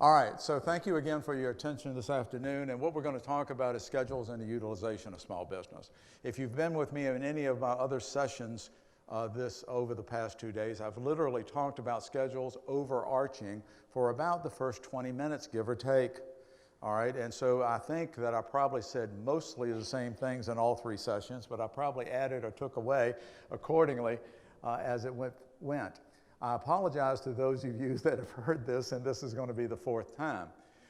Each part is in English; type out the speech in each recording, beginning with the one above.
All right, so thank you again for your attention this afternoon, and what we're going to talk about is schedules and the utilization of small business. If you've been with me in any of my other sessions over the past 2 days, I've literally talked about schedules overarching for about the first 20 minutes, give or take. All right, and so I think that I probably said mostly the same things in all 3 sessions, but I probably added or took away accordingly as it went. I apologize to those of you that have heard this, and this is going to be the 4th time.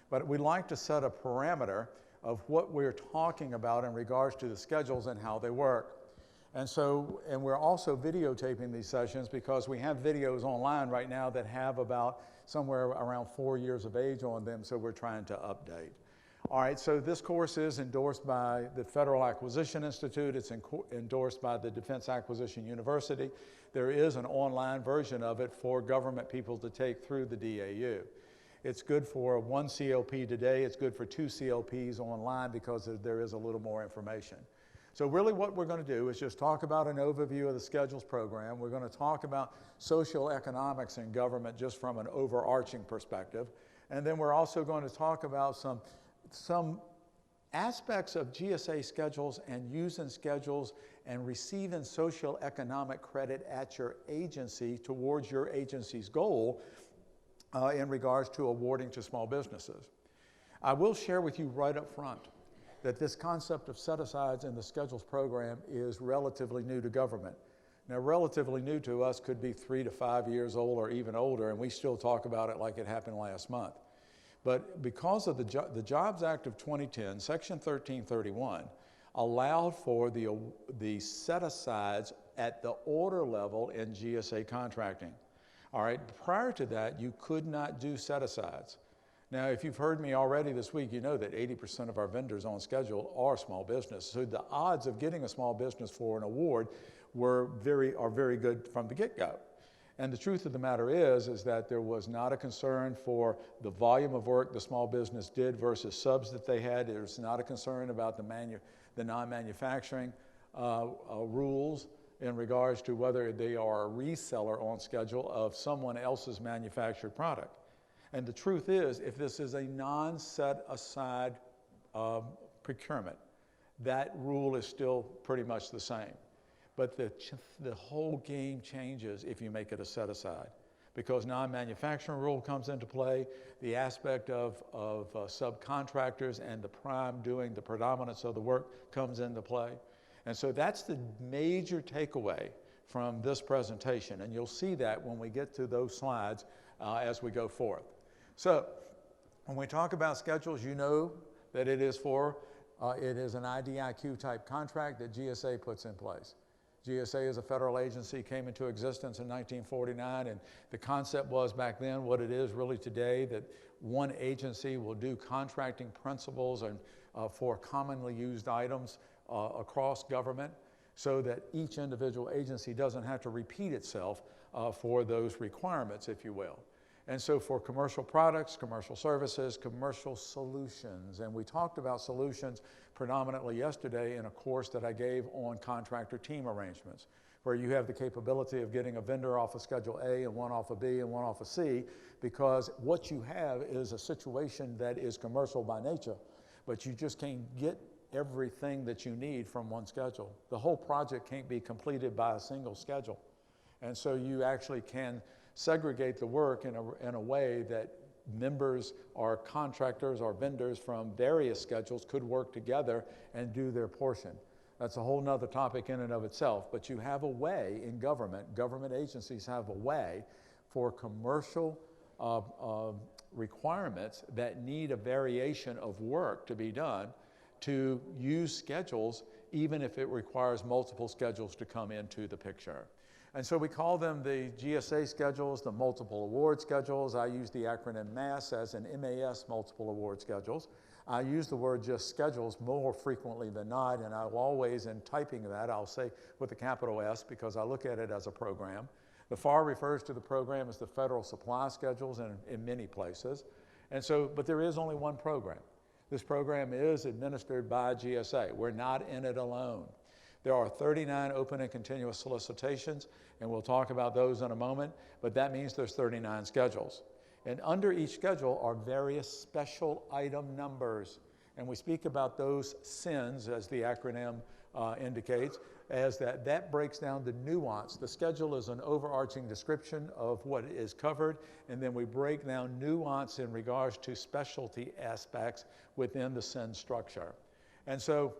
But we'd like to set a parameter of what we're talking about in regards to the schedules and how they work. And we're also videotaping these sessions because we have videos online right now that have about somewhere around 4 years of age on them, so we're trying to update. All right, so this course is endorsed by the Federal Acquisition Institute. It's endorsed by the Defense Acquisition University. There is an online version of it for government people to take through the DAU. It's good for 1 CLP today. It's good for 2 CLPs online because there is a little more information. So really what we're going to do is just talk about an overview of the schedules program. We're going to talk about socioeconomics in government just from an overarching perspective. And then we're also going to talk about some aspects of GSA schedules and using schedules and receiving socioeconomic credit at your agency towards your agency's goal in regards to awarding to small businesses. I will share with you right up front that this concept of set-asides in the schedules program is relatively new to government. Now, relatively new to us could be 3 to 5 years old or even older, and we still talk about it like it happened last month. But because of the Jobs Act of 2010, Section 1331 allowed for the set-asides at the order level in GSA contracting. All right, prior to that, you could not do set-asides. Now, if you've heard me already this week, you know that 80% of our vendors on schedule are small business. So the odds of getting a small business for an award are very good from the get-go. And the truth of the matter is that there was not a concern for the volume of work the small business did versus subs that they had. There's not a concern about the non-manufacturing rules in regards to whether they are a reseller on schedule of someone else's manufactured product. And the truth is, if this is a non-set-aside procurement, that rule is still pretty much the same. But the whole game changes if you make it a set-aside, because non-manufacturing rule comes into play, the aspect of subcontractors and the prime doing the predominance of the work comes into play. And so that's the major takeaway from this presentation, and you'll see that when we get to those slides as we go forth. So when we talk about schedules, you know that it is an IDIQ type contract that GSA puts in place. GSA is a federal agency, came into existence in 1949, and the concept was back then what it is really today, that one agency will do contracting principles and for commonly used items across government so that each individual agency doesn't have to repeat itself for those requirements, if you will. And so for commercial products, commercial services, commercial solutions, and we talked about solutions predominantly yesterday in a course that I gave on contractor team arrangements, where you have the capability of getting a vendor off of Schedule A and one off of B and one off of C, because what you have is a situation that is commercial by nature, but you just can't get everything that you need from one schedule. The whole project can't be completed by a single schedule. And so you actually can segregate the work in a way that members or contractors or vendors from various schedules could work together and do their portion. That's a whole nother topic in and of itself, but you have a way in government agencies have a way for commercial requirements that need a variation of work to be done to use schedules, even if it requires multiple schedules to come into the picture. And so we call them the GSA schedules, the multiple award schedules. I use the acronym MAS as in MAS, multiple award schedules. I use the word just schedules more frequently than not, and I'll always, in typing that, I'll say with a capital S because I look at it as a program. The FAR refers to the program as the Federal Supply Schedules in many places. And so, but there is only one program. This program is administered by GSA. We're not in it alone. There are 39 open and continuous solicitations, and we'll talk about those in a moment, but that means there's 39 schedules. And under each schedule are various special item numbers. And we speak about those SINs, as the acronym indicates, as that breaks down the nuance. The schedule is an overarching description of what is covered, and then we break down nuance in regards to specialty aspects within the SIN structure. And so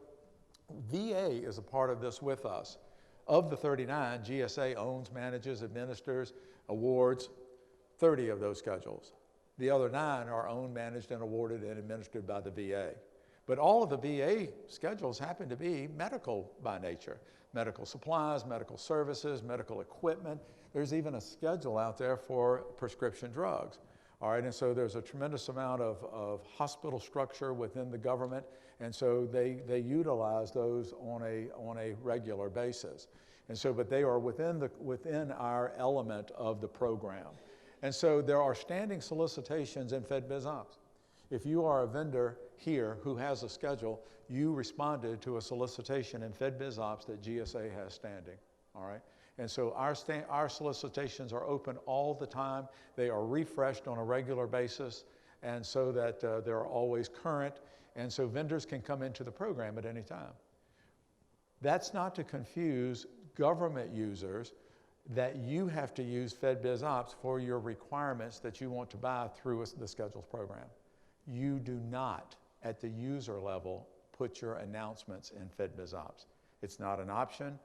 VA is a part of this with us. Of the 39, GSA owns, manages, administers, awards 30 of those schedules. The other 9 are owned, managed, and awarded and administered by the VA. But all of the VA schedules happen to be medical by nature. Medical supplies, medical services, medical equipment. There's even a schedule out there for prescription drugs. All right, and so there's a tremendous amount of hospital structure within the government, and so they utilize those on a regular basis. And so, but they are within our element of the program. And so there are standing solicitations in FedBizOps. If you are a vendor here who has a schedule, you responded to a solicitation in FedBizOps that GSA has standing, all right? And so our solicitations are open all the time. They are refreshed on a regular basis, and so that they're always current, and so vendors can come into the program at any time. That's not to confuse government users that you have to use FedBizOps for your requirements that you want to buy through the Schedules program. You do not, at the user level, put your announcements in FedBizOps. It's not an option.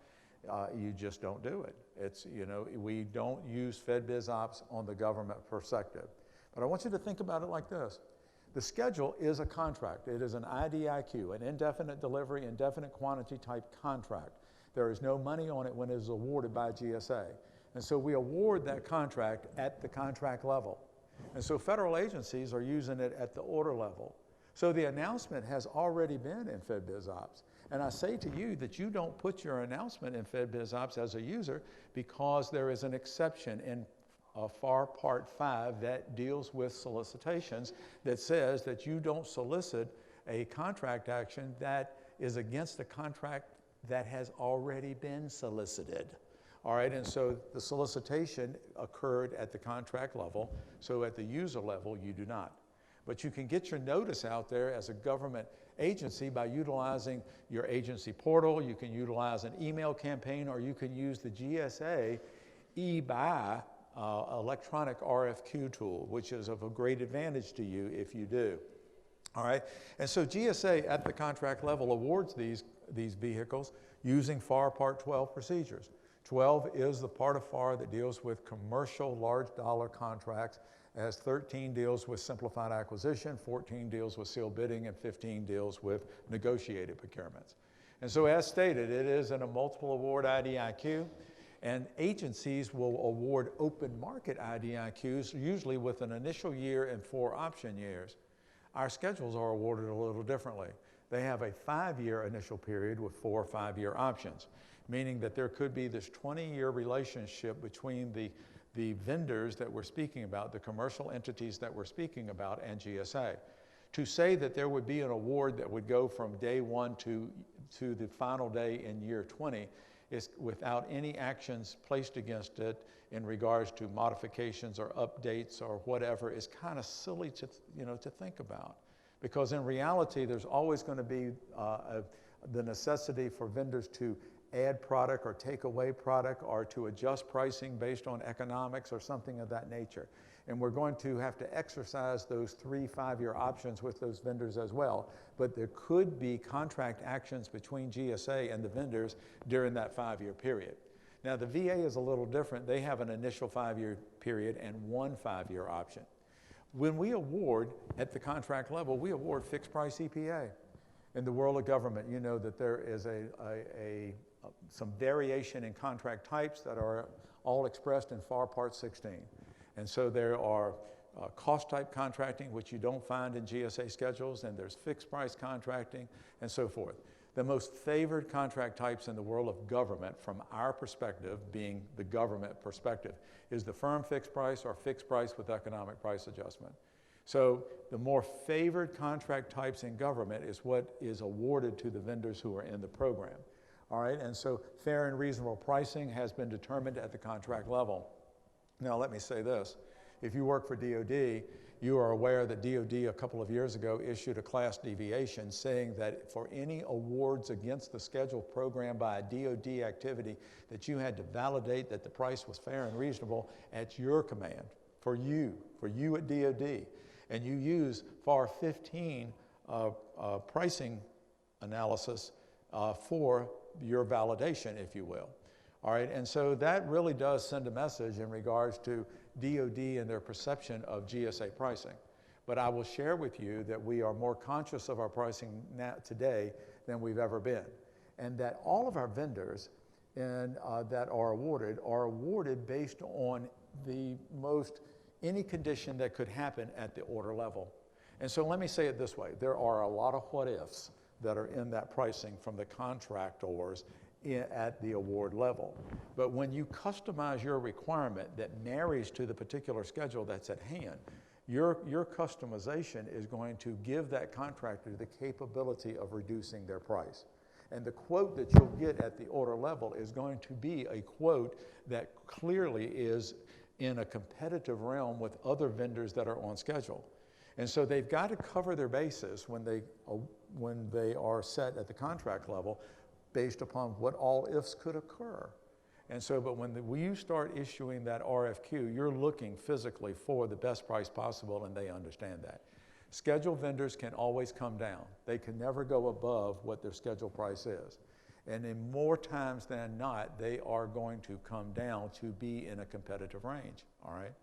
You just don't do it. It's, we don't use FedBizOps on the government perspective. But I want you to think about it like this. The schedule is a contract. It is an IDIQ, an indefinite delivery, indefinite quantity type contract. There is no money on it when it is awarded by GSA. And so we award that contract at the contract level. And so federal agencies are using it at the order level. So the announcement has already been in FedBizOps. And I say to you that you don't put your announcement in FedBizOps as a user because there is an exception in FAR Part 5 that deals with solicitations that says that you don't solicit a contract action that is against a contract that has already been solicited. All right, and so the solicitation occurred at the contract level, so at the user level, you do not. But you can get your notice out there as a government agency by utilizing your agency portal. You can utilize an email campaign, or you can use the GSA eBuy electronic RFQ tool, which is of a great advantage to you if you do. All right, and so GSA at the contract level awards these vehicles using FAR Part 12 procedures. 12 is the part of FAR that deals with commercial large dollar contracts, as 13 deals with simplified acquisition, 14 deals with sealed bidding, and 15 deals with negotiated procurements. And so as stated, it is in a multiple award IDIQ, and agencies will award open market IDIQs, usually with an initial year and 4 option years. Our schedules are awarded a little differently. They have a 5-year initial period with 4 5-year options, meaning that there could be this 20-year relationship between the vendors that we're speaking about, the commercial entities that we're speaking about, and GSA. To say that there would be an award that would go from day 1 to the final day in year 20 is without any actions placed against it in regards to modifications or updates or whatever is kind of silly to think about. Because in reality, there's always going to be the necessity for vendors to add product or take away product or to adjust pricing based on economics or something of that nature. And we're going to have to exercise those 3 5-year options with those vendors as well. But there could be contract actions between GSA and the vendors during that 5-year period. Now the VA is a little different. They have an initial 5-year period and 1 5-year option. When we award at the contract level, we award fixed price EPA. In the world of government, you know that there is some variation in contract types that are all expressed in FAR Part 16. And so there are cost type contracting, which you don't find in GSA schedules, and there's fixed price contracting, and so forth. The most favored contract types in the world of government, from our perspective, being the government perspective, is the firm fixed price or fixed price with economic price adjustment. So the more favored contract types in government is what is awarded to the vendors who are in the program. All right, and so fair and reasonable pricing has been determined at the contract level. Now let me say this, If you work for DOD, you are aware that DOD a couple of years ago issued a class deviation saying that for any awards against the schedule program by a DOD activity, that you had to validate that the price was fair and reasonable at your command, for you at DOD. And you use FAR 15 pricing analysis for your validation, if you will. All right, and so that really does send a message in regards to DOD and their perception of GSA pricing. But I will share with you that we are more conscious of our pricing now, today than we've ever been. And that all of our vendors that are awarded based on any condition that could happen at the order level. And so let me say it this way, there are a lot of what ifs that are in that pricing from the contractors at the award level. But when you customize your requirement that marries to the particular schedule that's at hand, your customization is going to give that contractor the capability of reducing their price. And the quote that you'll get at the order level is going to be a quote that clearly is in a competitive realm with other vendors that are on schedule. And so they've got to cover their bases when they are set at the contract level based upon what all ifs could occur. And so, but when you start issuing that RFQ, you're looking physically for the best price possible, and they understand that. Schedule vendors can always come down. They can never go above what their schedule price is. And in more times than not, they are going to come down to be in a competitive range, all right?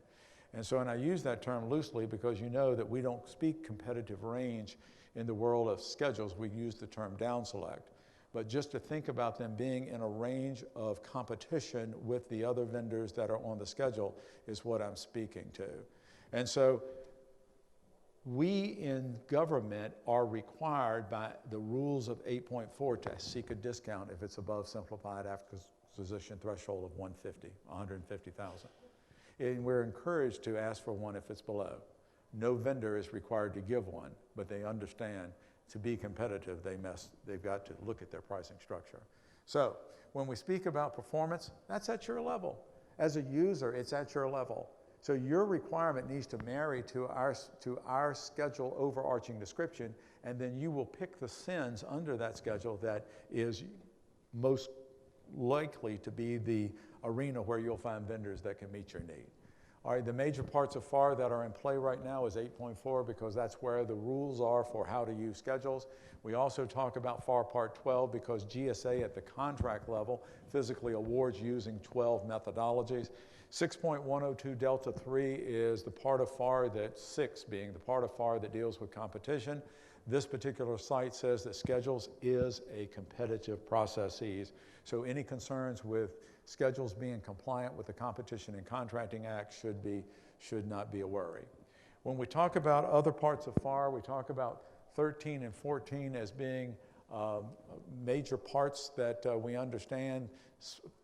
And so, and I use that term loosely because you know that we don't speak competitive range in the world of schedules. We use the term down select. But just to think about them being in a range of competition with the other vendors that are on the schedule is what I'm speaking to. And so we in government are required by the rules of 8.4 to seek a discount if it's above simplified acquisition threshold of 150,000. And we're encouraged to ask for one if it's below. No vendor is required to give one, but they understand to be competitive, they've got to look at their pricing structure. So when we speak about performance, that's at your level. As a user, it's at your level. So your requirement needs to marry to our schedule overarching description, and then you will pick the sins under that schedule that is most likely to be the arena where you'll find vendors that can meet your need. All right, the major parts of FAR that are in play right now is 8.4 because that's where the rules are for how to use schedules. We also talk about FAR Part 12 because GSA at the contract level physically awards using 12 methodologies. 6.102 Delta 3 is the part of FAR that, 6 being the part of FAR that deals with competition. This particular site says that schedules is a competitive processes. So any concerns with schedules being compliant with the Competition and Contracting Act should not be a worry. When we talk about other parts of FAR, we talk about 13 and 14 as being major parts that we understand.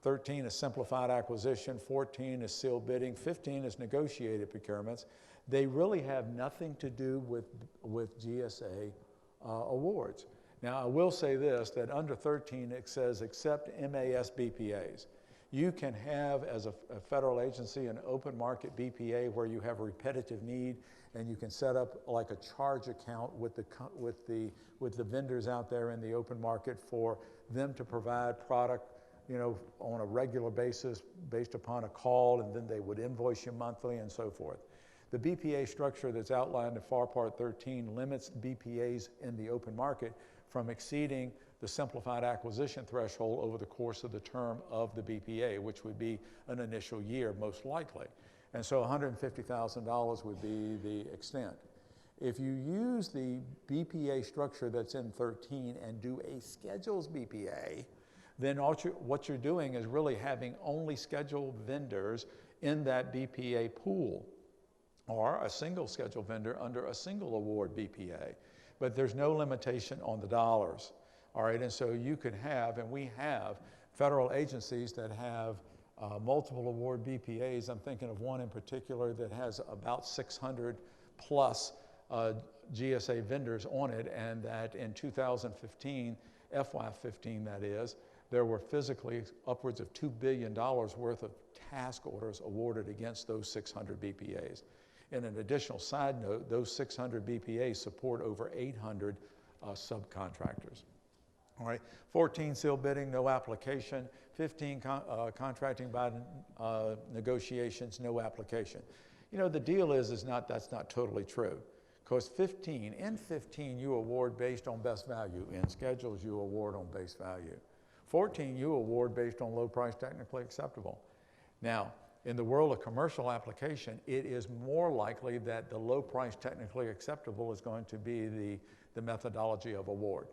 13 is simplified acquisition, 14 is sealed bidding, 15 is negotiated procurements. They really have nothing to do with GSA awards. Now, I will say this, that under 13 it says except MAS BPAs. You can have, as a federal agency, an open market BPA where you have a repetitive need, and you can set up like a charge account with the vendors out there in the open market for them to provide product, you know, on a regular basis based upon a call, and then they would invoice you monthly and so forth. The BPA structure that's outlined in FAR Part 13 limits BPAs in the open market from exceeding the simplified acquisition threshold over the course of the term of the BPA, which would be an initial year most likely. And so $150,000 would be the extent. If you use the BPA structure that's in 13 and do a schedules BPA, then what you're doing is really having only scheduled vendors in that BPA pool, or a single schedule vendor under a single award BPA. But there's no limitation on the dollars. All right, and so you could have, and we have, federal agencies that have multiple award BPAs. I'm thinking of one in particular that has about 600 plus GSA vendors on it, and that in 2015, FY15 that is, there were physically upwards of $2 billion worth of task orders awarded against those 600 BPAs. And an additional side note, those 600 BPAs support over 800 subcontractors. All right, 14 sealed bidding, no application. 15 contracting by negotiations, no application. You know, the deal is that's not totally true, because 15 you award based on best value. In schedules, you award on base value. 14 you award based on low price, technically acceptable. Now, in the world of commercial application, it is more likely that the low price, technically acceptable is going to be the methodology of award.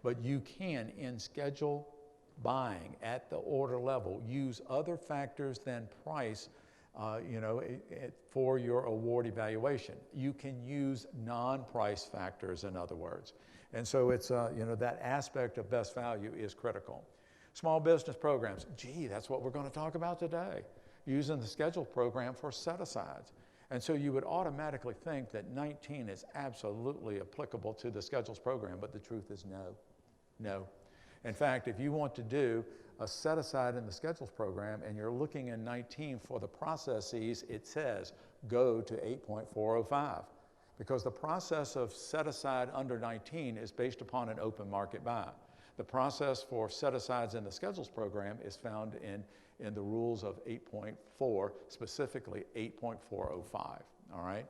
But you can, in schedule buying at the order level, use other factors than price for your award evaluation. You can use non-price factors, in other words. And so it's, that aspect of best value is critical. Small business programs, that's what we're going to talk about today, using the schedule program for set-asides. And so you would automatically think that 19 is absolutely applicable to the schedules program, but the truth is no. In fact, if you want to do a set-aside in the schedules program and you're looking in 19 for the processes, it says go to 8.405, because the process of set-aside under 19 is based upon an open market buy. The process for set-asides in the schedules program is found in the rules of 8.4, specifically 8.405, all right?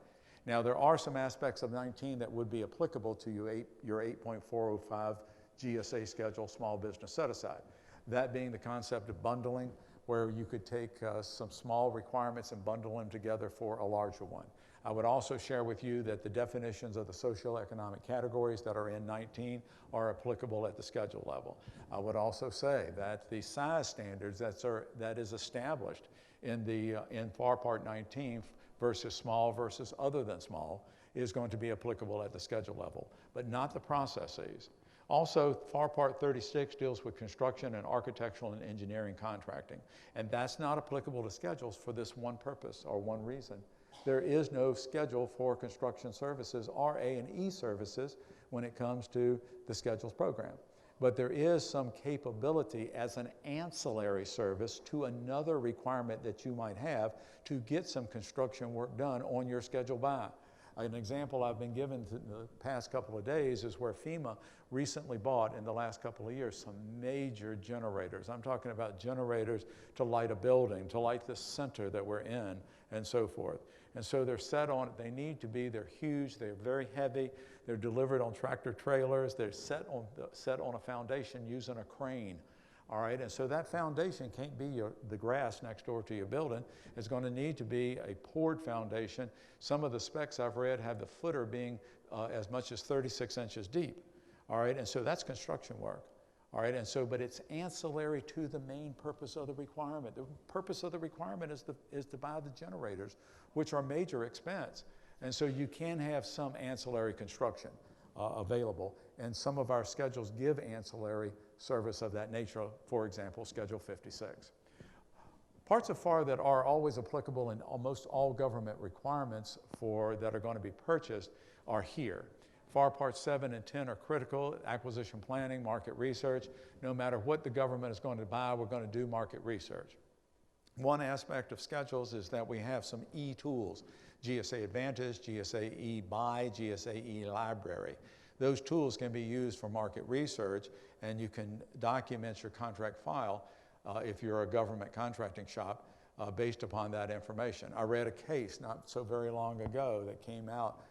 Now, there are some aspects of 19 that would be applicable to your 8.405 GSA schedule small business set-aside. That being the concept of bundling, where you could take some small requirements and bundle them together for a larger one. I would also share with you that the definitions of the socioeconomic categories that are in 19 are applicable at the schedule level. I would also say that the size standards that is established in FAR Part 19 versus small versus other than small is going to be applicable at the schedule level, but not the processes. Also, FAR Part 36 deals with construction and architectural and engineering contracting, and that's not applicable to schedules for this one purpose or one reason. There is no schedule for construction services, RA and E services, when it comes to the schedules program. But there is some capability as an ancillary service to another requirement that you might have to get some construction work done on your schedule buy. An example I've been given the past couple of days is where FEMA recently bought in the last couple of years some major generators. I'm talking about generators to light a building, to light the center that we're in, and so forth. And so they're set on, they're huge, they're very heavy, they're delivered on tractor trailers, they're set on a foundation using a crane. All right, and so that foundation can't be the grass next door to your building. It's going to need to be a poured foundation. Some of the specs I've read have the footer being as much as 36 inches deep. All right, and so that's construction work. All right, and so, but it's ancillary to the main purpose of the requirement. The purpose of the requirement is to buy the generators, which are major expense. And so you can have some ancillary construction available, and some of our schedules give ancillary service of that nature, for example, Schedule 56. Parts of FAR that are always applicable in almost all government requirements that are going to be purchased are here. FAR Parts 7 and 10 are critical: acquisition planning, market research. No matter what the government is going to buy, we're going to do market research. One aspect of schedules is that we have some e-tools: GSA Advantage, GSA E-Buy, GSA E-Library. Those tools can be used for market research, and you can document your contract file if you're a government contracting shop based upon that information. I read a case not so very long ago that came out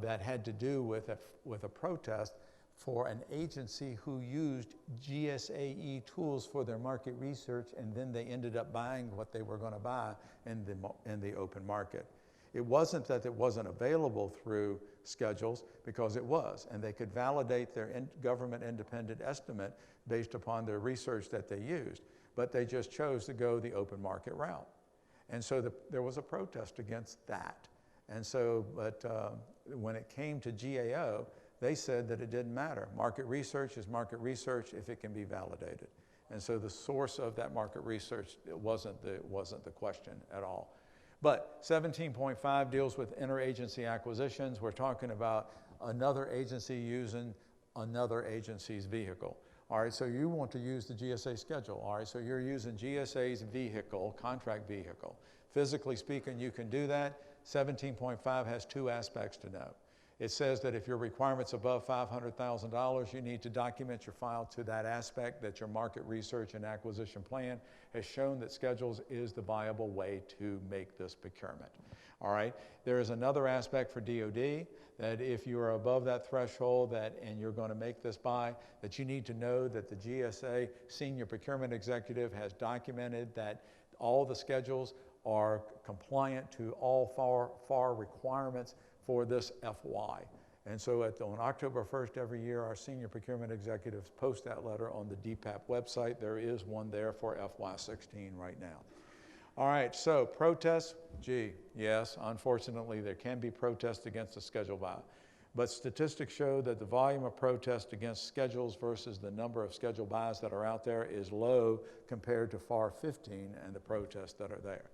that had to do with a protest for an agency who used GSAE tools for their market research, and then they ended up buying what they were going to buy in the open market. It wasn't that it wasn't available through schedules, because it was, and they could validate their government independent estimate based upon their research that they used, but they just chose to go the open market route. And so there was a protest against that. And so, but when it came to GAO, they said that it didn't matter. Market research is market research if it can be validated. And so the source of that market research wasn't the question at all. But 17.5 deals with interagency acquisitions. We're talking about another agency using another agency's vehicle. All right, so you want to use the GSA schedule. All right, so you're using GSA's vehicle, contract vehicle. Physically speaking, you can do that. 17.5 has two aspects to note. It says that if your requirement's above $500,000, you need to document your file to that aspect, that your market research and acquisition plan has shown that schedules is the viable way to make this procurement. All right, there is another aspect for DOD, that if you are above that threshold and you're going to make this buy, that you need to know that the GSA senior procurement executive has documented that all the schedules are compliant to all FAR requirements for this FY. And so on October 1st every year, our senior procurement executives post that letter on the DPAP website. There is one there for FY16 right now. All right, so protests, yes, unfortunately there can be protests against the schedule buy. But statistics show that the volume of protests against schedules versus the number of schedule buys that are out there is low compared to FAR 15 and the protests that are there.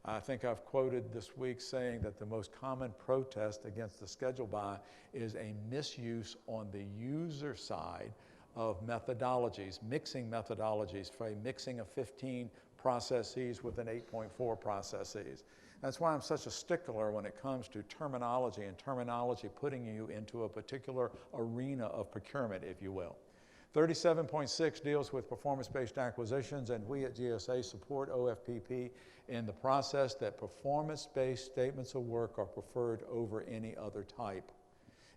I think I've quoted this week saying that the most common protest against the schedule buy is a misuse on the user side of methodologies, mixing methodologies, for a mixing of 15 processes with an 8.4 processes. That's why I'm such a stickler when it comes to terminology, and terminology putting you into a particular arena of procurement, if you will. 37.6 deals with performance-based acquisitions, and we at GSA support OFPP in the process that performance-based statements of work are preferred over any other type.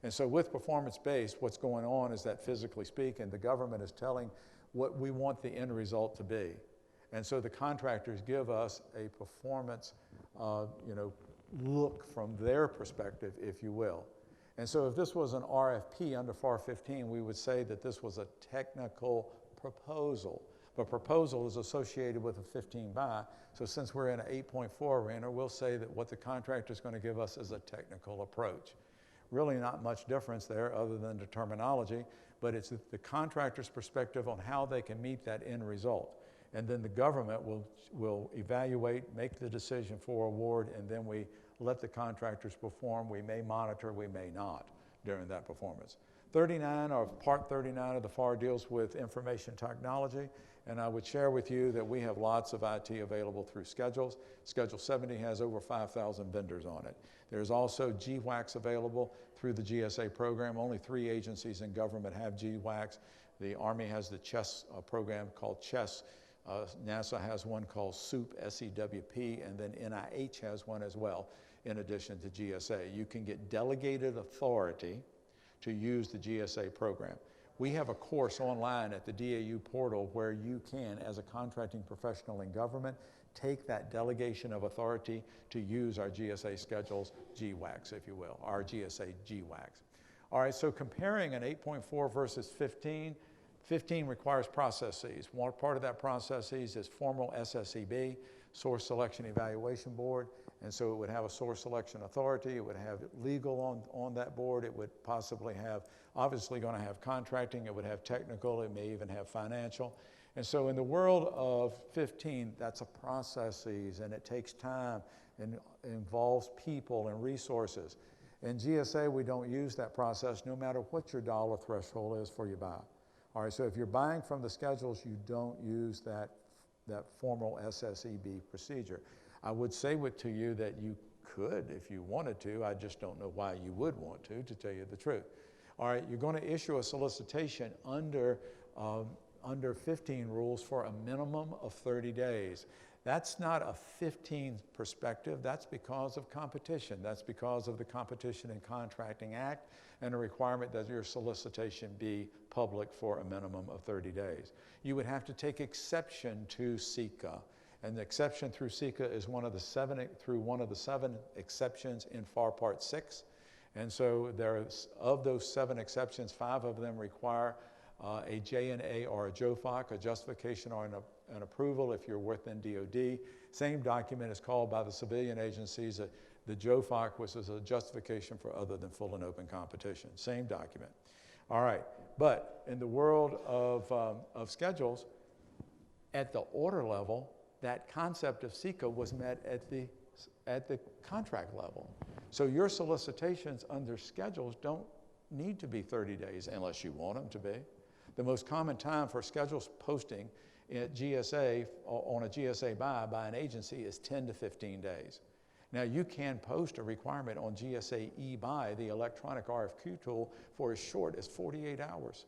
And so with performance-based, what's going on is that, physically speaking, the government is telling what we want the end result to be. And so the contractors give us a performance look from their perspective, if you will. And so if this was an RFP under FAR 15, we would say that this was a technical proposal. But proposal is associated with a 15 buy. So since we're in an 8.4 arena, we'll say that what the contractor is going to give us is a technical approach. Really not much difference there other than the terminology, but it's the contractor's perspective on how they can meet that end result. And then the government will evaluate, make the decision for award, and then we let the contractors perform. We may monitor, we may not during that performance. 39, or Part 39 of the FAR, deals with information technology, and I would share with you that we have lots of IT available through schedules. Schedule 70 has over 5,000 vendors on it. There's also GWACs available through the GSA program. Only 3 agencies in government have GWACs. The Army has the CHESS program called CHESS. NASA has one called SEWP, S-E-W-P, and then NIH has one as well, in addition to GSA. You can get delegated authority to use the GSA program. We have a course online at the DAU portal where you can, as a contracting professional in government, take that delegation of authority to use our GSA schedules, GWACs, if you will, our GSA GWACs. All right, so comparing an 8.4 versus 15, 15 requires processes. One part of that processes is formal SSEB, Source Selection Evaluation Board, and so it would have a source selection authority, it would have legal on that board, it would possibly have, obviously going to have contracting, it would have technical, it may even have financial. And so in the world of 15, that's a processes, and it takes time and involves people and resources. In GSA, we don't use that process no matter what your dollar threshold is for your buy. All right, so if you're buying from the schedules, you don't use that formal SSEB procedure. I would say to you that you could if you wanted to. I just don't know why you would want to tell you the truth. All right, you're going to issue a solicitation under 15 rules for a minimum of 30 days. That's not a 15 perspective. That's because of competition. That's because of the Competition and Contracting Act and a requirement that your solicitation be public for a minimum of 30 days. You would have to take exception to SECA. And the exception through SECA is one of the seven exceptions in FAR Part 6. And so of those 7 exceptions, 5 of them require a J&A or a JOFOC, a justification or an approval if you're within DOD. Same document is called by the civilian agencies the JOFOC, which is a justification for other than full and open competition. Same document. All right, but in the world of schedules, at the order level, that concept of SECA was met at the contract level. So your solicitations under schedules don't need to be 30 days unless you want them to be. The most common time for schedules posting at GSA on a GSA by an agency is 10 to 15 days. Now you can post a requirement on GSA e-buy, the electronic RFQ tool, for as short as 48 hours.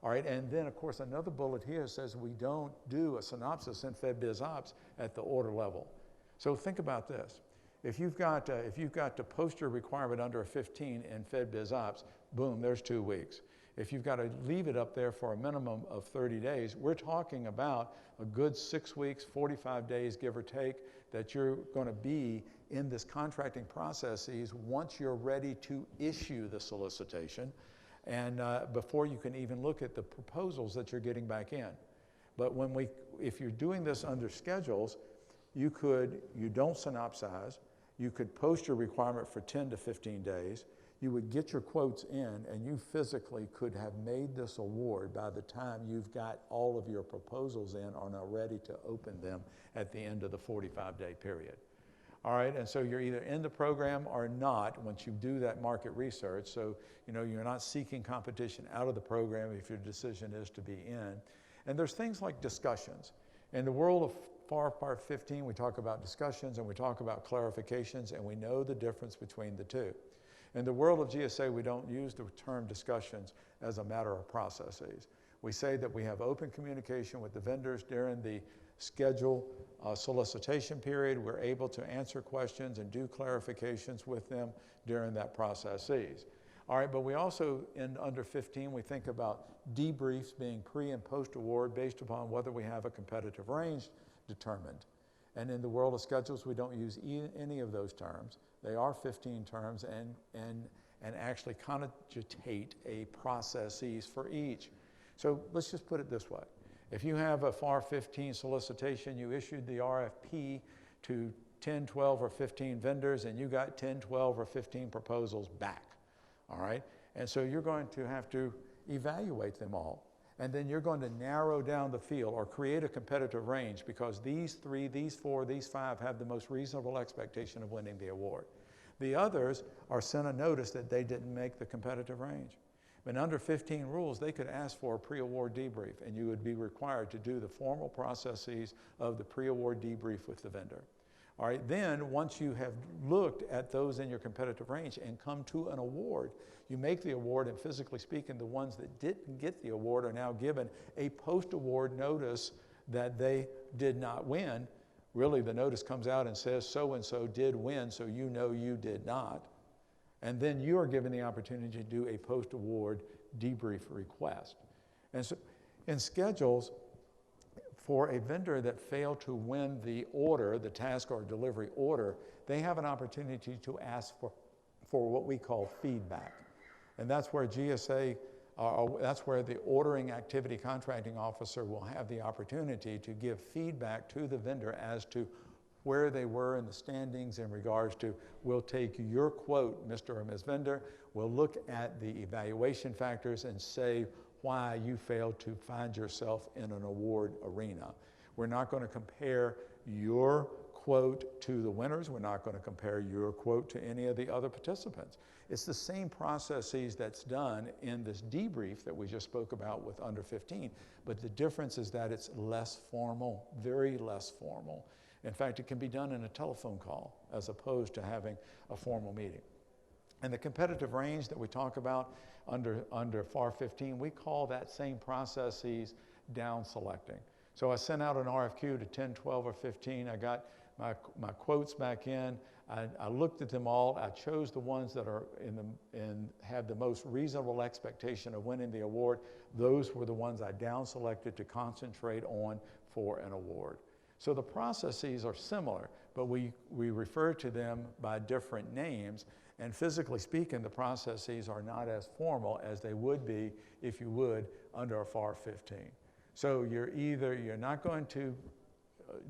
All right, and then of course another bullet here says we don't do a synopsis in FedBizOps at the order level. So think about this. If you've got to post your requirement under a 15 in FedBizOps, boom, there's 2 weeks. If you've got to leave it up there for a minimum of 30 days, we're talking about a good 6 weeks, 45 days, give or take, that you're going to be in this contracting processes once you're ready to issue the solicitation, and before you can even look at the proposals that you're getting back in. But if you're doing this under schedules, you don't synopsize, you could post your requirement for 10 to 15 days, you would get your quotes in, and you physically could have made this award by the time you've got all of your proposals in or are ready to open them at the end of the 45-day period. All right, and so you're either in the program or not once you do that market research. So, you're not seeking competition out of the program if your decision is to be in. And there's things like discussions. In the world of FAR Part 15, we talk about discussions and we talk about clarifications, and we know the difference between the two. In the world of GSA, we don't use the term discussions as a matter of processes. We say that we have open communication with the vendors during the schedule solicitation period. We're able to answer questions and do clarifications with them during that processes. All right, but we also, in under 15, we think about debriefs being pre and post award based upon whether we have a competitive range determined. And in the world of schedules, we don't use any of those terms. They are 15 terms and actually connotate a processes for each. So let's just put it this way. If you have a FAR 15 solicitation, you issued the RFP to 10, 12, or 15 vendors, and you got 10, 12, or 15 proposals back, all right? And so you're going to have to evaluate them all. And then you're going to narrow down the field or create a competitive range because these 3, these 4, these 5 have the most reasonable expectation of winning the award. The others are sent a notice that they didn't make the competitive range. But under 15 rules, they could ask for a pre-award debrief, and you would be required to do the formal processes of the pre-award debrief with the vendor. All right, then once you have looked at those in your competitive range and come to an award, you make the award, and physically speaking, the ones that didn't get the award are now given a post-award notice that they did not win. Really, the notice comes out and says so-and-so did win, so you know you did not. And then you are given the opportunity to do a post-award debrief request. And so in schedules, for a vendor that failed to win the order, the task or delivery order, they have an opportunity to ask for what we call feedback. And that's where GSA, that's where the ordering activity contracting officer will have the opportunity to give feedback to the vendor as to where they were in the standings in regards to, we'll take your quote, Mr. or Ms. Vendor, we'll look at the evaluation factors and say why you failed to find yourself in an award arena. We're not going to compare your quote to the winners. We're not going to compare your quote to any of the other participants. It's the same processes that's done in this debrief that we just spoke about with under 15, but the difference is that it's less formal, very less formal. In fact, it can be done in a telephone call as opposed to having a formal meeting. And the competitive range that we talk about under FAR 15, we call that same processes down selecting. So I sent out an RFQ to 10, 12, or 15. I got my quotes back in. I looked at them all. I chose the ones that are have the most reasonable expectation of winning the award. Those were the ones I down selected to concentrate on for an award. So the processes are similar, but we refer to them by different names. And physically speaking, the processes are not as formal as they would be if you would under a FAR 15. So you're not going to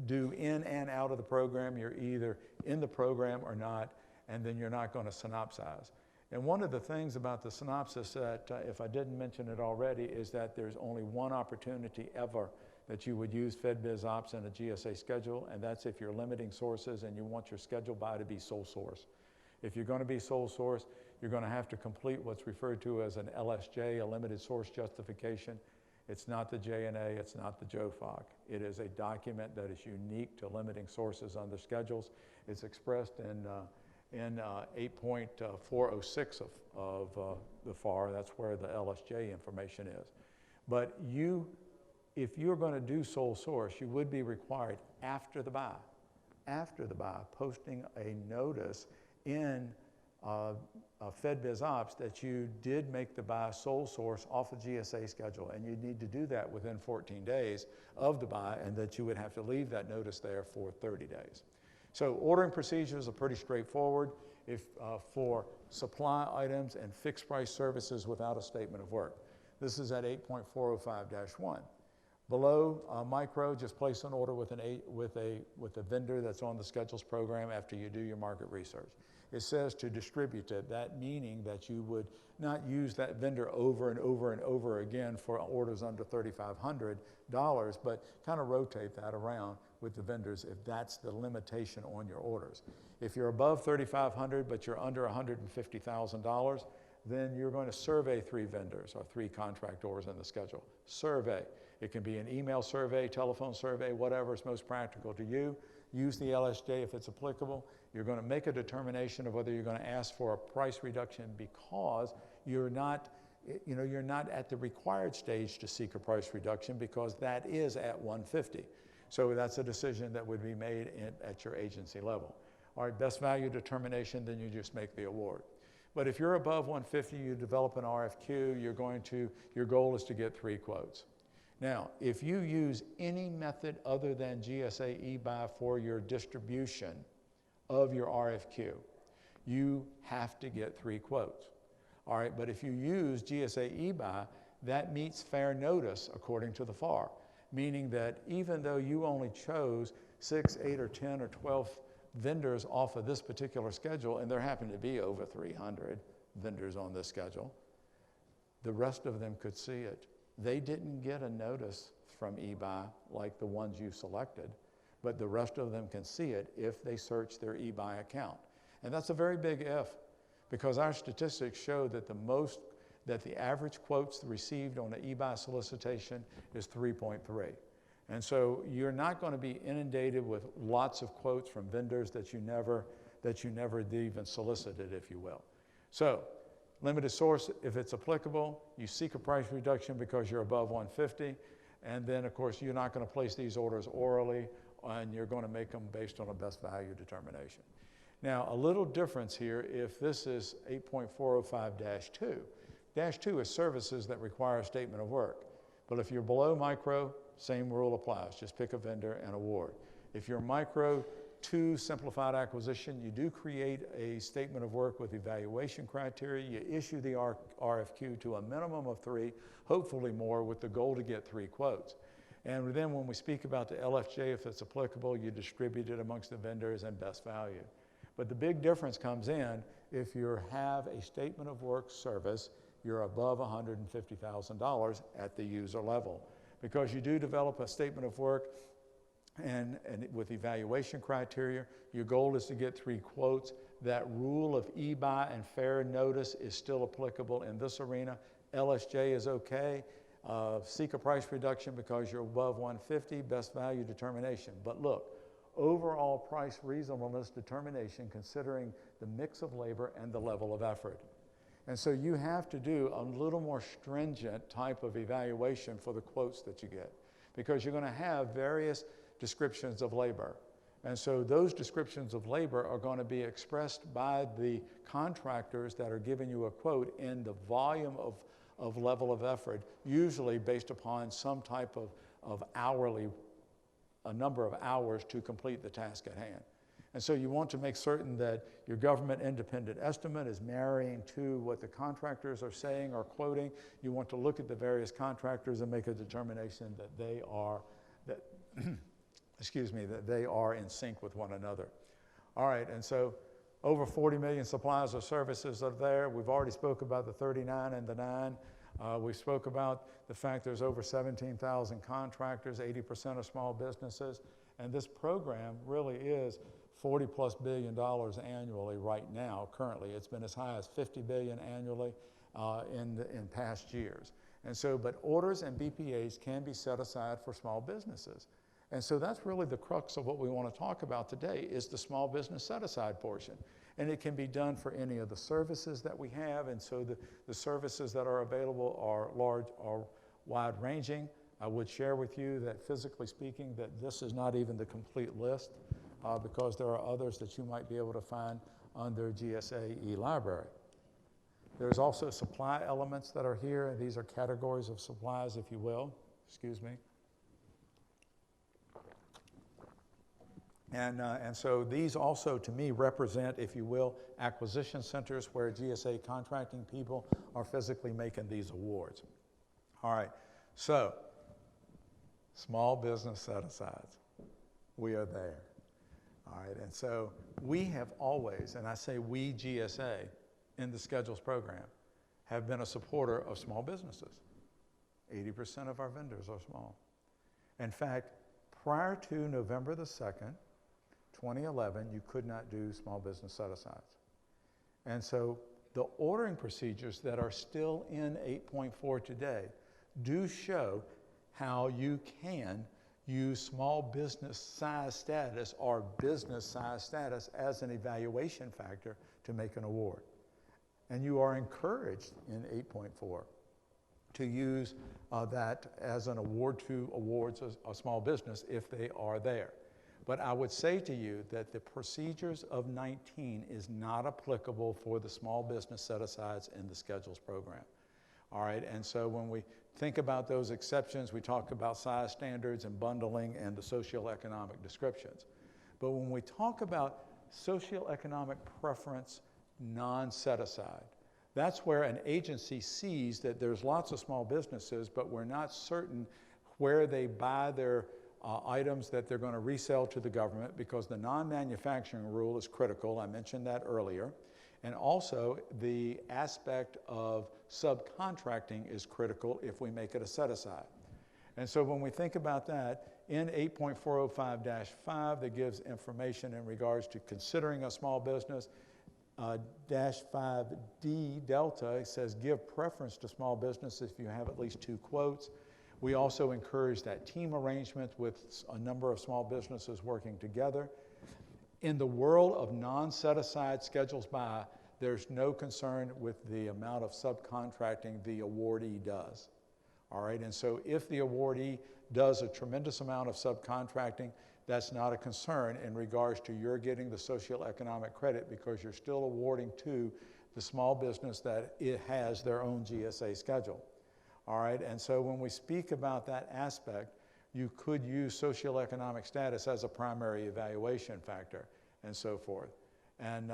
do in and out of the program. You're either in the program or not, and then you're not going to synopsize. And one of the things about the synopsis that, if I didn't mention it already, is that there's only one opportunity ever that you would use FedBizOps in a GSA schedule, and that's if you're limiting sources and you want your schedule buy to be sole source. If you're going to be sole source, you're going to have to complete what's referred to as an LSJ, a limited source justification. It's not the JNA, it's not the JOFOC. It is a document that is unique to limiting sources under schedules. It's expressed in 8.406 of the FAR. That's where the LSJ information is. But if you're going to do sole source, you would be required after the buy, posting a notice in FedBiz Ops that you did make the buy sole source off a GSA schedule, and you need to do that within 14 days of the buy, and that you would have to leave that notice there for 30 days. So ordering procedures are pretty straightforward for supply items and fixed price services without a statement of work. This is at 8.405-1. Below micro, just place an order with a vendor that's on the schedules program after you do your market research. It says to distribute it, that meaning that you would not use that vendor over and over and over again for orders under $3,500, but kind of rotate that around with the vendors if that's the limitation on your orders. If you're above $3,500 but you're under $150,000, then you're going to survey 3 vendors or 3 contract orders in the schedule. Survey. It can be an email survey, telephone survey, whatever is most practical to you. Use the LSJ if it's applicable. You're going to make a determination of whether you're going to ask for a price reduction because you're not at the required stage to seek a price reduction, because that is at 150. So that's a decision that would be made at your agency level. All right, best value determination, then you just make the award. But if you're above 150, you develop an RFQ, your goal is to get 3 quotes. Now, if you use any method other than GSA eBuy for your distribution of your RFQ, you have to get 3 quotes. All right, but if you use GSA eBuy, that meets fair notice according to the FAR, meaning that even though you only chose 6, 8, or 10, or 12 vendors off of this particular schedule, and there happen to be over 300 vendors on this schedule, the rest of them could see it. They didn't get a notice from eBuy like the ones you selected, but the rest of them can see it if they search their eBuy account. And that's a very big if, because our statistics show that the average quotes received on an eBuy solicitation is 3.3. And so you're not going to be inundated with lots of quotes from vendors that you never even solicited, if you will. So limited source, if it's applicable, you seek a price reduction because you're above 150, and then of course you're not going to place these orders orally, and you're going to make them based on a best value determination. Now, a little difference here if this is 8.405-2. Dash 2 is services that require a statement of work. But if you're below micro, same rule applies. Just pick a vendor and award. If you're micro 2 simplified acquisition, you do create a statement of work with evaluation criteria. You issue the RFQ to a minimum of 3, hopefully more, with the goal to get 3 quotes. And then when we speak about the LFJ, if it's applicable, you distribute it amongst the vendors and best value. But the big difference comes in if you have a statement of work service, you're above $150,000 at the user level. Because you do develop a statement of work and with evaluation criteria, your goal is to get 3 quotes. That rule of eBuy and fair notice is still applicable in this arena. LSJ is okay. Seek a price reduction because you're above 150, best value determination. But look, overall price reasonableness determination considering the mix of labor and the level of effort. And so you have to do a little more stringent type of evaluation for the quotes that you get, because you're going to have various descriptions of labor. And so those descriptions of labor are going to be expressed by the contractors that are giving you a quote in the volume of level of effort, usually based upon some type of hourly, a number of hours to complete the task at hand. And so you want to make certain that your government independent estimate is marrying to what the contractors are saying or quoting. You want to look at the various contractors and make a determination that they are, that they are in sync with one another. All right, and so over 40 million supplies or services are there. We've already spoke about the 39 and the 9. We spoke about the fact there's over 17,000 contractors, 80% are small businesses, and this program really is $40+ billion annually right now, currently. It's been as high as $50 billion annually in past years. And so, but orders and BPAs can be set aside for small businesses. And so that's really the crux of what we want to talk about today is the small business set-aside portion. And it can be done for any of the services that we have. And so the services that are available are wide-ranging. I would share with you that physically speaking that this is not even the complete list because there are others that you might be able to find under GSA e-library. There's also supply elements that are here. These are categories of supplies, if you will. Excuse me. And so these also, to me, represent, if you will, acquisition centers where GSA contracting people are physically making these awards. All right, so small business set-asides. We are there. All right, and so we have always, and I say we, GSA, in the Schedules program, have been a supporter of small businesses. 80% of our vendors are small. In fact, prior to November the 2nd, 2011, you could not do small business set-asides. And so the ordering procedures that are still in 8.4 today do show how you can use small business size status or business size status as an evaluation factor to make an award. And you are encouraged in 8.4 to use that as an award to awards a small business if they are there. But I would say to you that the procedures of 19 is not applicable for the small business set-asides in the Schedules program. All right, and so when we think about those exceptions, we talk about size standards and bundling and the socioeconomic descriptions. But when we talk about socioeconomic preference non-set-aside, that's where an agency sees that there's lots of small businesses, but we're not certain where they buy their items that they're going to resell to the government because the non-manufacturing rule is critical. I mentioned that earlier. And also the aspect of subcontracting is critical if we make it a set-aside. And so when we think about that, in 8.405-5 that gives information in regards to considering a small business, dash 5D Delta says give preference to small business if you have at least 2 quotes. We also encourage that team arrangement with a number of small businesses working together. In the world of non-set-aside schedules by, there's no concern with the amount of subcontracting the awardee does. All right, and so if the awardee does a tremendous amount of subcontracting, that's not a concern in regards to you're getting the socioeconomic credit because you're still awarding to the small business that it has their own GSA schedule. All right, and so when we speak about that aspect, you could use socioeconomic status as a primary evaluation factor and so forth, and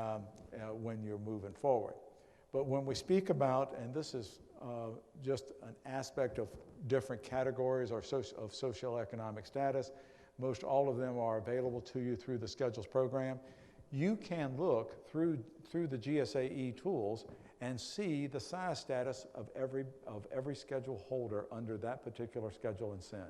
when you're moving forward. But when we speak about, and this is just an aspect of different categories of socioeconomic status, most all of them are available to you through the Schedules program. You can look through the GSAE tools and see the size status of every schedule holder under that particular schedule and SIN.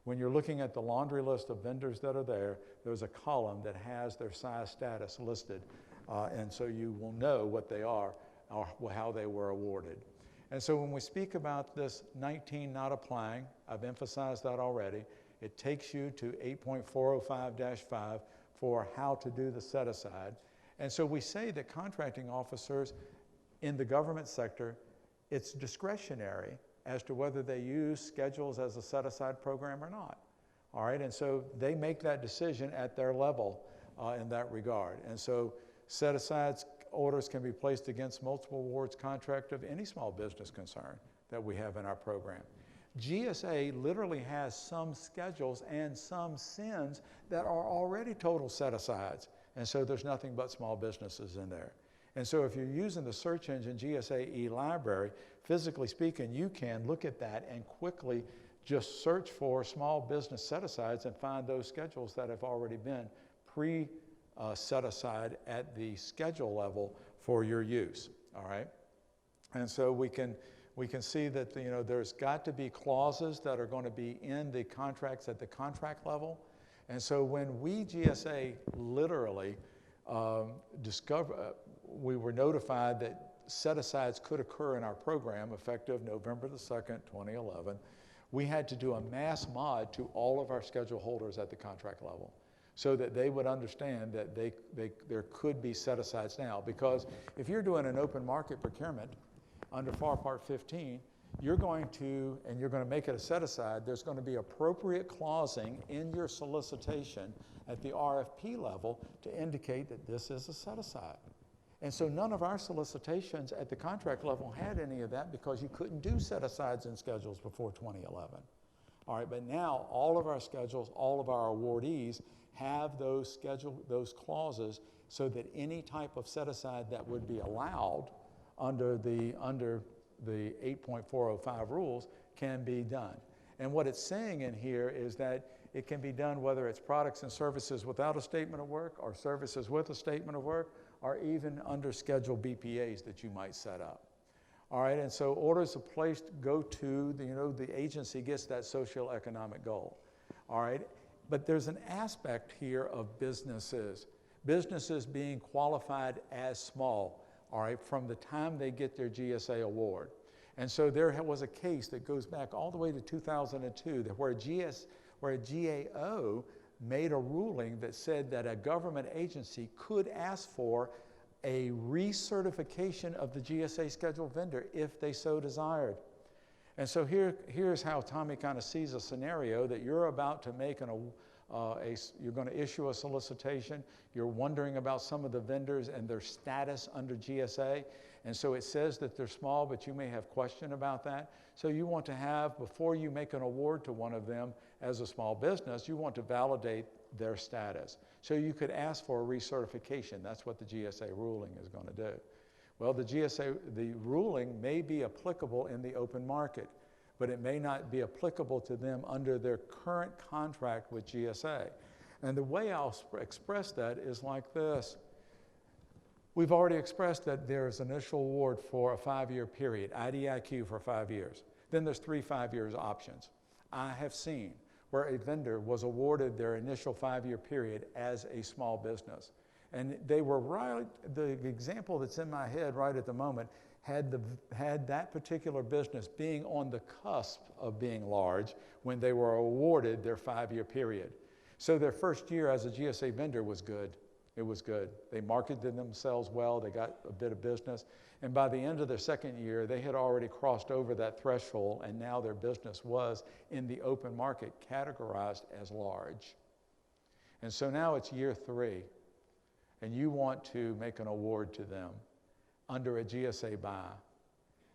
When you're looking at the laundry list of vendors that are there, there's a column that has their size status listed, and so you will know what they are or how they were awarded. And so when we speak about this 19 not applying, I've emphasized that already. It takes you to 8.405-5 for how to do the set-aside. And so we say that contracting officers in the government sector, it's discretionary as to whether they use schedules as a set-aside program or not. All right, and so they make that decision at their level in that regard. And so set-aside orders can be placed against multiple awards contract of any small business concern that we have in our program. GSA literally has some schedules and some SINs that are already total set-asides, and so there's nothing but small businesses in there. And so if you're using the search engine GSA e-library, physically speaking, you can look at that and quickly just search for small business set-asides and find those schedules that have already been set aside at the schedule level for your use, all right? And so we can see that there's got to be clauses that are going to be in the contracts at the contract level. And so when we GSA literally we were notified that set-asides could occur in our program effective November the 2nd, 2011, we had to do a mass mod to all of our schedule holders at the contract level so that they would understand that there could be set-asides now. Because if you're doing an open market procurement under FAR Part 15, you're going to make it a set-aside. There's going to be appropriate clausing in your solicitation at the RFP level to indicate that this is a set-aside. And so none of our solicitations at the contract level had any of that because you couldn't do set-asides in schedules before 2011. All right, but now all of our schedules, all of our awardees have those clauses so that any type of set-aside that would be allowed under the 8.405 rules can be done. And what it's saying in here is that it can be done whether it's products and services without a statement of work or services with a statement of work, or even under schedule BPAs that you might set up. All right, and so orders are placed, go to, the agency gets that socioeconomic goal. All right, but there's an aspect here of businesses being qualified as small, all right, from the time they get their GSA award. And so there was a case that goes back all the way to 2002 where a GAO made a ruling that said that a government agency could ask for a recertification of the GSA schedule vendor if they so desired. And so here's how Tommy kind of sees a scenario that you're about to make you're going to issue a solicitation, you're wondering about some of the vendors and their status under GSA, and so it says that they're small, but you may have question about that. So you want to have, before you make an award to one of them as a small business, you want to validate their status. So you could ask for a recertification. That's what the GSA ruling is going to do. Well, the ruling may be applicable in the open market, but it may not be applicable to them under their current contract with GSA. And the way I'll express that is like this. We've already expressed that there's an initial award for a 5-year period, IDIQ for 5 years. Then there's 3 5-year options. I have seen where a vendor was awarded their initial 5-year period as a small business. And they were right, the example that's in my head right at the moment had that particular business being on the cusp of being large when they were awarded their 5-year period. So their first year as a GSA vendor was good. It was good. They marketed themselves well, they got a bit of business, and by the end of their second year, they had already crossed over that threshold, and now their business was in the open market categorized as large. And so now it's year 3, and you want to make an award to them under a GSA buy.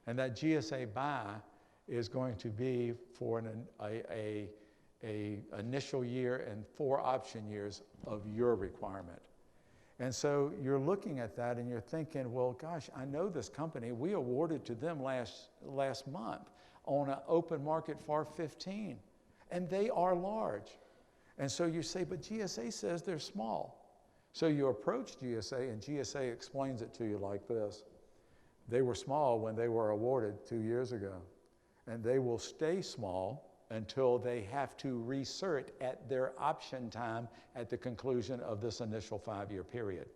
And that GSA buy is going to be for an initial year and 4 option years of your requirement. And so you're looking at that and you're thinking, well, gosh, I know this company. We awarded to them last month on an open market FAR 15, and they are large. And so you say, but GSA says they're small. So you approach GSA, and GSA explains it to you like this. They were small when they were awarded 2 years ago, and they will stay small until they have to recert at their option time at the conclusion of this initial 5-year period.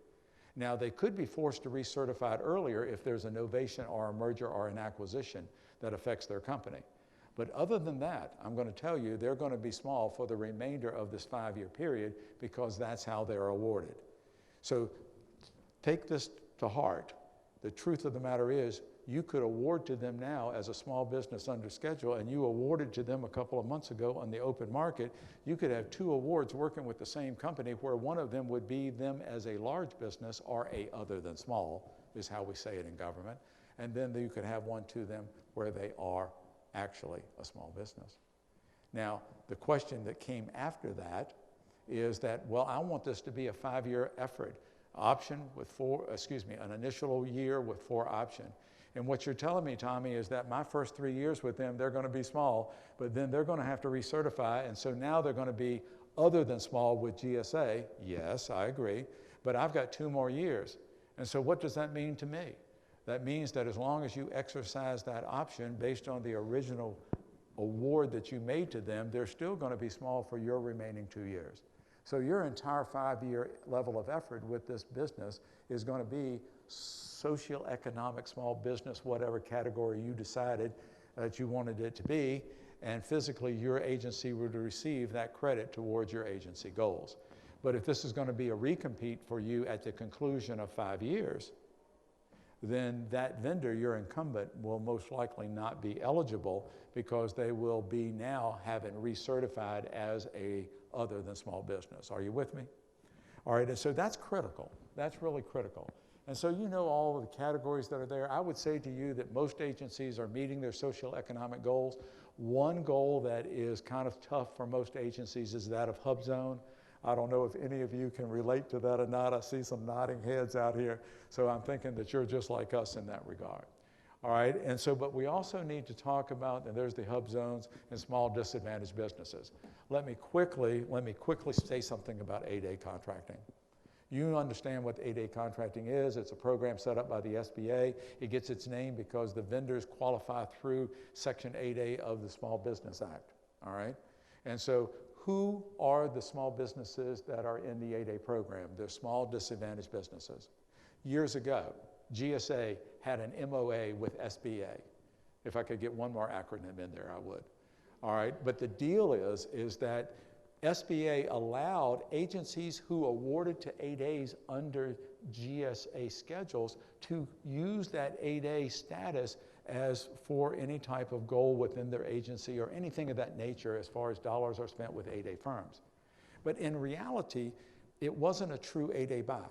Now, they could be forced to recertify it earlier if there's a novation or a merger or an acquisition that affects their company. But other than that, I'm going to tell you they're going to be small for the remainder of this 5-year period because that's how they're awarded. So take this to heart. The truth of the matter is, you could award to them now as a small business under schedule, and you awarded to them a couple of months ago on the open market. You could have 2 awards working with the same company where one of them would be them as a large business or a other than small, is how we say it in government. And then you could have one to them where they are actually a small business. Now, the question that came after that is that, well, I want this to be a 5-year effort. An initial year with 4 option. And what you're telling me, Tommy, is that my first 3 years with them, they're going to be small, but then they're going to have to recertify, and so now they're going to be other than small with GSA. Yes, I agree, but I've got 2 more years. And so what does that mean to me? That means that as long as you exercise that option based on the original award that you made to them, they're still going to be small for your remaining 2 years. So your entire 5-year level of effort with this business is going to be socioeconomic small business, whatever category you decided that you wanted it to be, and physically your agency would receive that credit towards your agency goals. But if this is going to be a recompete for you at the conclusion of 5 years, then that vendor, your incumbent, will most likely not be eligible because they will be now having recertified as a other than small business. Are you with me? All right, and so that's critical. That's really critical. And so you know all of the categories that are there. I would say to you that most agencies are meeting their socioeconomic goals. One goal that is kind of tough for most agencies is that of hub zone. I don't know if any of you can relate to that or not. I see some nodding heads out here. So I'm thinking that you're just like us in that regard. All right, and so, but we also need to talk about, and there's the hub zones and small disadvantaged businesses. Let me quickly say something about 8A contracting. You understand what 8A contracting is. It's a program set up by the SBA. It gets its name because the vendors qualify through Section 8A of the Small Business Act, all right? And so who are the small businesses that are in the 8A program? They're small disadvantaged businesses. Years ago, GSA had an MOA with SBA. If I could get one more acronym in there, I would. All right, but the deal is that SBA allowed agencies who awarded to 8As under GSA schedules to use that 8A status as for any type of goal within their agency or anything of that nature as far as dollars are spent with 8A firms. But in reality, it wasn't a true 8A buy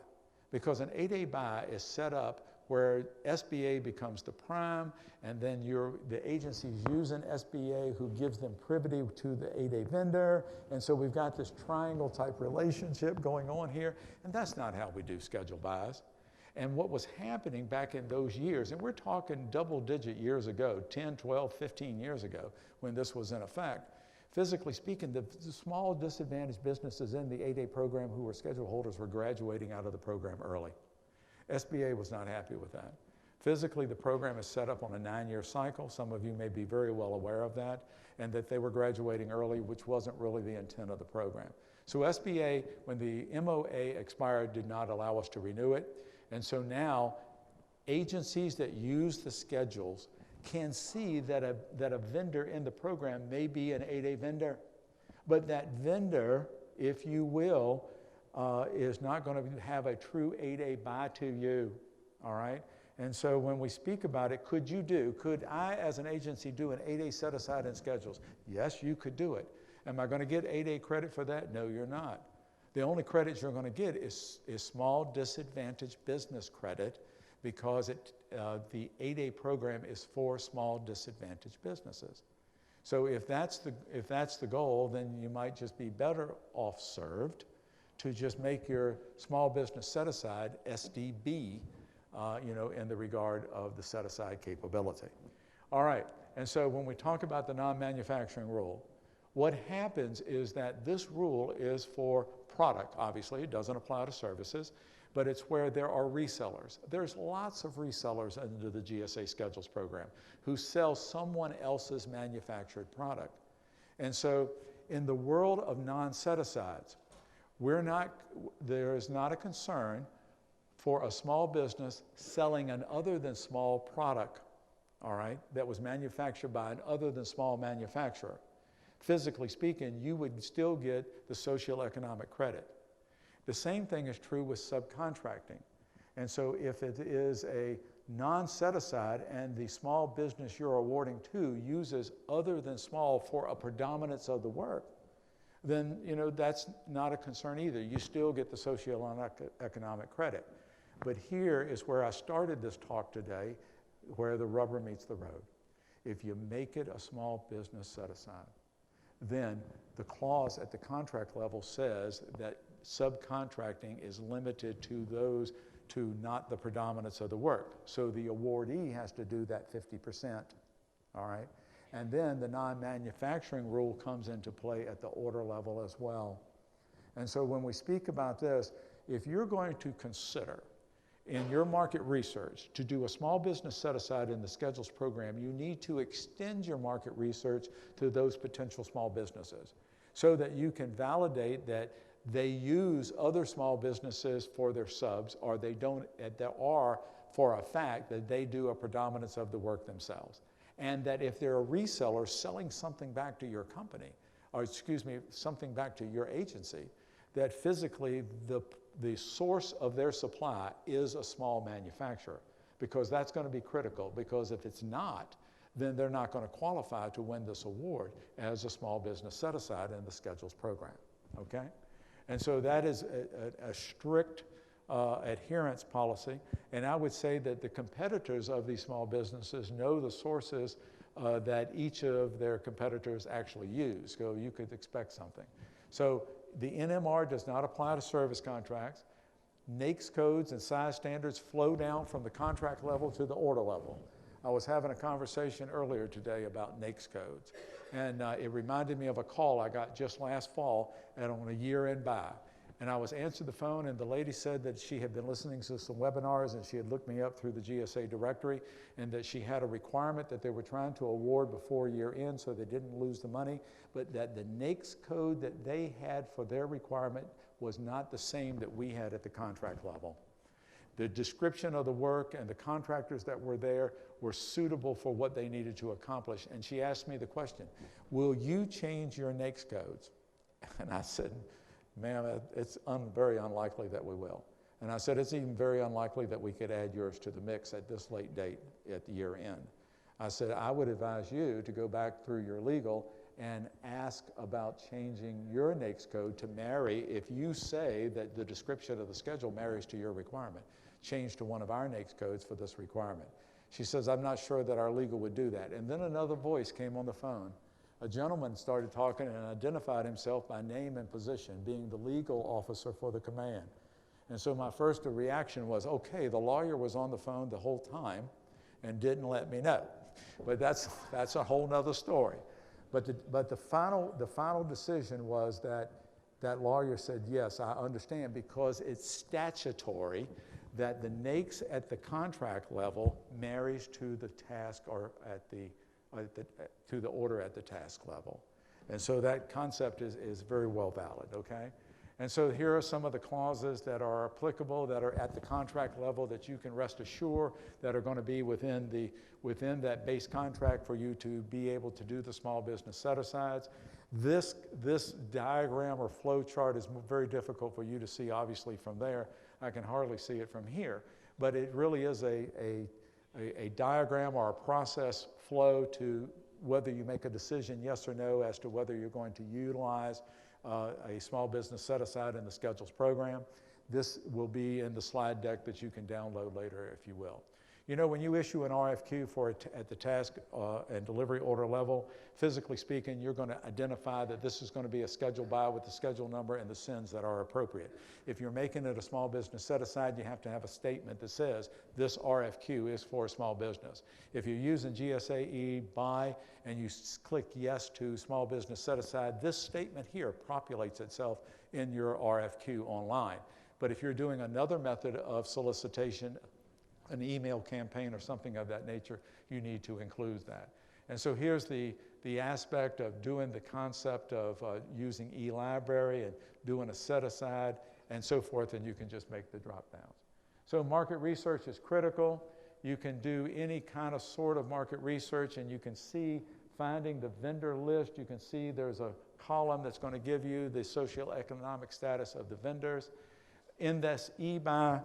because an 8A buy is set up where SBA becomes the prime, and then the agency's using SBA who gives them privity to the 8A vendor, and so we've got this triangle type relationship going on here, and that's not how we do schedule buys. And what was happening back in those years, and we're talking double-digit years ago, 10, 12, 15 years ago, when this was in effect, physically speaking, the small disadvantaged businesses in the 8A program who were schedule holders were graduating out of the program early. SBA was not happy with that. Physically, the program is set up on a 9-year cycle. Some of you may be very well aware of that, and that they were graduating early, which wasn't really the intent of the program. So SBA, when the MOA expired, did not allow us to renew it. And so now, agencies that use the schedules can see that a vendor in the program may be an 8A vendor, but that vendor, if you will, is not going to have a true 8A buy to you, all right? And so when we speak about it, could I as an agency do an 8A set aside in schedules? Yes, you could do it. Am I going to get 8A credit for that? No, you're not. The only credit you're going to get is small disadvantaged business credit because the 8A program is for small disadvantaged businesses. So if that's the goal, then you might just be better off served to just make your small business set-aside SDB, in the regard of the set-aside capability. All right, and so when we talk about the non-manufacturing rule, what happens is that this rule is for product, obviously, it doesn't apply to services, but it's where there are resellers. There's lots of resellers under the GSA Schedules program who sell someone else's manufactured product. And so in the world of non-set-asides, there is not a concern for a small business selling an other than small product, all right, that was manufactured by an other than small manufacturer. Physically speaking, you would still get the socioeconomic credit. The same thing is true with subcontracting. And so if it is a non-set-aside and the small business you're awarding to uses other than small for a predominance of the work, then that's not a concern either. You still get the socioeconomic credit. But here is where I started this talk today, where the rubber meets the road. If you make it a small business set-aside, then the clause at the contract level says that subcontracting is limited to those to not the predominance of the work. So the awardee has to do that 50%, all right? And then the non-manufacturing rule comes into play at the order level as well. And so when we speak about this, if you're going to consider in your market research to do a small business set-aside in the Schedules program, you need to extend your market research to those potential small businesses so that you can validate that they use other small businesses for their subs, or they don't, there are for a fact that they do a predominance of the work themselves. And that if they're a reseller selling something back to your company, or excuse me, something back to your agency, that physically the source of their supply is a small manufacturer, because that's going to be critical, because if it's not, then they're not going to qualify to win this award as a small business set-aside in the Schedules program, okay? And so that is a strict adherence policy, and I would say that the competitors of these small businesses know the sources that each of their competitors actually use, so you could expect something. So the NMR does not apply to service contracts. NAICS codes and size standards flow down from the contract level to the order level. I was having a conversation earlier today about NAICS codes, and it reminded me of a call I got just last fall on a year-end buy. And I was answering the phone, and the lady said that she had been listening to some webinars, and she had looked me up through the GSA directory, and that she had a requirement that they were trying to award before year end so they didn't lose the money, but that the NAICS code that they had for their requirement was not the same that we had at the contract level. The description of the work and the contractors that were there were suitable for what they needed to accomplish. And she asked me the question, will you change your NAICS codes? And I said, ma'am, it's very unlikely that we will. And I said, it's even very unlikely that we could add yours to the mix at this late date at the year end. I said, I would advise you to go back through your legal and ask about changing your NAICS code to marry, if you say that the description of the schedule marries to your requirement, change to one of our NAICS codes for this requirement. She says, I'm not sure that our legal would do that. And then another voice came on the phone. A gentleman started talking and identified himself by name and position, being the legal officer for the command. And so my first reaction was, okay, the lawyer was on the phone the whole time and didn't let me know. But that's a whole nother story. But the final decision was that lawyer said, yes, I understand, because it's statutory that the NAICS at the contract level marries to the task or to the order at the task level. And so that concept is very well valid, okay? And so here are some of the clauses that are applicable, that are at the contract level, that you can rest assured that are going to be within that base contract for you to be able to do the small business set-asides. This diagram or flow chart is very difficult for you to see, obviously, from there. I can hardly see it from here, but it really is a diagram or a process flow to whether you make a decision, yes or no, as to whether you're going to utilize a small business set-aside in the Schedules program. This will be in the slide deck that you can download later, if you will. You know, when you issue an RFQ at the task and delivery order level, physically speaking, you're going to identify that this is going to be a schedule buy with the schedule number and the SINs that are appropriate. If you're making it a small business set-aside, you have to have a statement that says this RFQ is for a small business. If you're using GSAE buy and you click yes to small business set-aside, this statement here populates itself in your RFQ online. But if you're doing another method of solicitation, an email campaign or something of that nature, you need to include that. And so here's the aspect of doing the concept of using eLibrary and doing a set-aside and so forth, and you can just make the drop-downs. So market research is critical. You can do any kind of sort of market research, and you can see finding the vendor list. You can see there's a column that's going to give you the socioeconomic status of the vendors. In this eBuy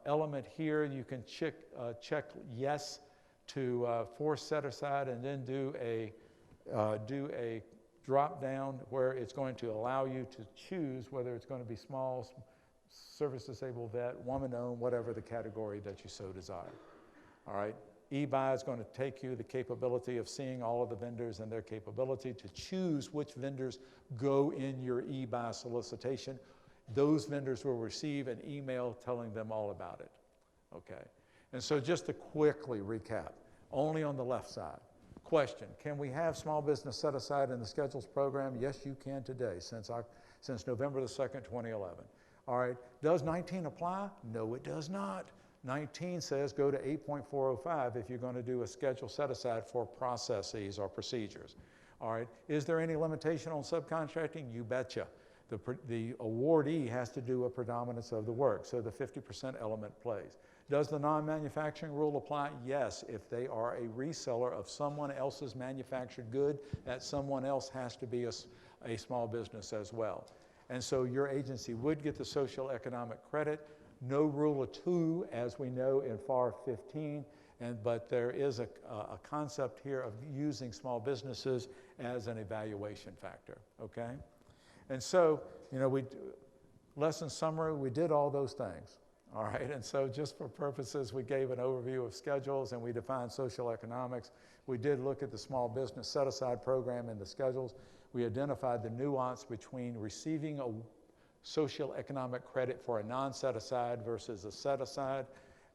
element here, you can check yes to for set-aside, and then do a drop-down where it's going to allow you to choose whether it's going to be small, service-disabled vet, woman-owned, whatever the category that you so desire. All right? eBuy is going to take you the capability of seeing all of the vendors and their capability to choose which vendors go in your eBuy solicitation. Those vendors will receive an email telling them all about it, okay? And so just to quickly recap, only on the left side. Question, can we have small business set-aside in the Schedules program? Yes, you can today, since November the 2nd, 2011. All right, does 19 apply? No, it does not. 19 says go to 8.405 if you're going to do a schedule set-aside for processes or procedures. All right, is there any limitation on subcontracting? You betcha. the awardee has to do a predominance of the work, so the 50% element plays. Does the non-manufacturing rule apply? Yes. If they are a reseller of someone else's manufactured good, that someone else has to be a small business as well. And so your agency would get the social economic credit. No rule of two, as we know in FAR 15, but there is a concept here of using small businesses as an evaluation factor, okay? And so, lesson summary, we did all those things, all right? And so just for purposes, we gave an overview of schedules and we defined social economics. We did look at the small business set-aside program in the schedules. We identified the nuance between receiving a social economic credit for a non-set-aside versus a set-aside,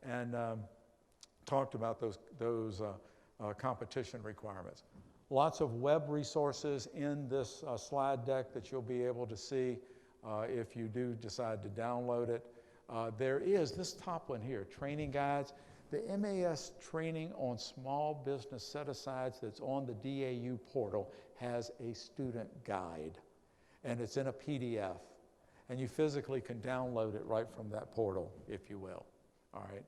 and talked about those competition requirements. Lots of web resources in this slide deck that you'll be able to see if you do decide to download it. There is this top one here, training guides. The MAS training on small business set-asides that's on the DAU portal has a student guide, and it's in a PDF. And you physically can download it right from that portal, if you will, all right?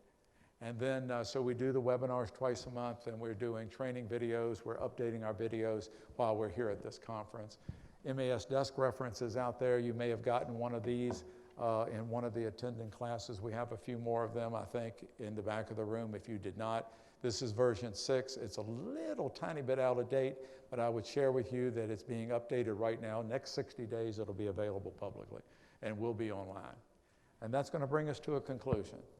And then, so we do the webinars twice a month, and we're doing training videos. We're updating our videos while we're here at this conference. MAS desk references out there. You may have gotten one of these in one of the attending classes. We have a few more of them, I think, in the back of the room if you did not. This is version 6. It's a little tiny bit out of date, but I would share with you that it's being updated right now. Next 60 days, it'll be available publicly, and will be online. And that's going to bring us to a conclusion.